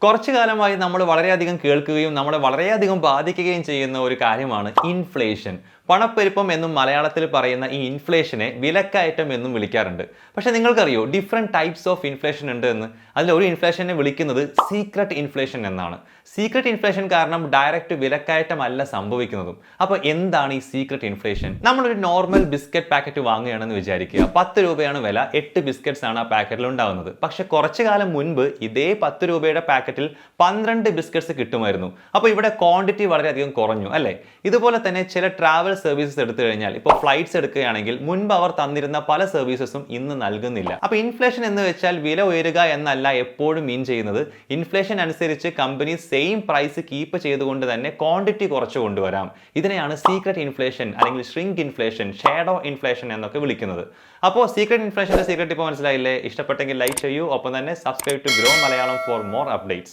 കുറച്ചു കാലമായി നമ്മൾ വളരെയധികം കേൾക്കുകയും നമ്മളെ വളരെയധികം ബാധിക്കുകയും ചെയ്യുന്ന ഒരു കാര്യമാണ് ഇൻഫ്ലേഷൻ. പണപ്പെരുപ്പം എന്നും മലയാളത്തിൽ പറയുന്ന ഈ ഇൻഫ്ലേഷനെ വിലക്കയറ്റം എന്നും വിളിക്കാറുണ്ട്. പക്ഷെ നിങ്ങൾക്കറിയോ ഡിഫറെൻറ്റ് ടൈപ്സ് ഓഫ് ഇൻഫ്ലേഷൻ ഉണ്ട് എന്ന്? അതിൽ ഒരു ഇൻഫ്ലേഷനെ വിളിക്കുന്നത് സീക്രട്ട് ഇൻഫ്ലേഷൻ എന്നാണ്. സീക്രട്ട് ഇൻഫ്ലേഷൻ കാരണം ഡയറക്റ്റ് വിലക്കയറ്റമല്ല സംഭവിക്കുന്നതും. അപ്പോൾ എന്താണ് ഈ സീക്രട്ട് ഇൻഫ്ലേഷൻ? നമ്മളൊരു നോർമൽ ബിസ്ക്കറ്റ് പാക്കറ്റ് വാങ്ങുകയാണെന്ന് വിചാരിക്കുക. 10 രൂപയാണ് വില, 8 ബിസ്ക്കറ്റ്സ് ആണ് ആ പാക്കറ്റിൽ ഉണ്ടാകുന്നത്. പക്ഷെ കുറച്ചു കാലം മുൻപ് ഇതേ 10 രൂപയുടെ പാക്കറ്റിൽ 12 ബിസ്ക്കറ്റ്സ് കിട്ടുമായിരുന്നു. അപ്പോൾ ഇവിടെ ക്വാണ്ടിറ്റി വളരെയധികം കുറഞ്ഞു അല്ലേ? ഇതുപോലെ തന്നെ ചില ട്രാവൽ സർവീസസ് എടുത്തു കഴിഞ്ഞാൽ, ഇപ്പോൾ ഫ്ലൈറ്റ്സ് എടുക്കുകയാണെങ്കിൽ മുൻപ് അവർ തന്നിരുന്ന പല സർവീസസും ഇന്ന് നൽകുന്നില്ല. അപ്പോൾ ഇൻഫ്ലേഷൻ എന്ന് വെച്ചാൽ വില ഉയരുക എന്നല്ല എപ്പോഴും മീൻ ചെയ്യുന്നത്. ഇൻഫ്ലേഷൻ അനുസരിച്ച് കമ്പനി സെയിം പ്രൈസ് കീപ്പ് ചെയ്തുകൊണ്ട് തന്നെ ക്വാണ്ടിറ്റി കുറച്ചു കൊണ്ടുവരാം. ഇതിനെയാണ് സീക്രട്ട് ഇൻഫ്ലേഷൻ അല്ലെങ്കിൽ ഷ്രിങ്ക് ഇൻഫ്ലേഷൻ, ഷാഡോ ഇൻഫ്ലേഷൻ എന്നൊക്കെ വിളിക്കുന്നത്. അപ്പോൾ സീക്രട്ട് ഇൻഫ്ലേഷന്റെ സീക്രട്ട് ഇപ്പോൾ മനസ്സിലായില്ലേ? ഇഷ്ടപ്പെട്ടെങ്കിൽ ലൈക്ക് ചെയ്യൂ. ഒപ്പം തന്നെ subscribe to grow Malayalam for more updates.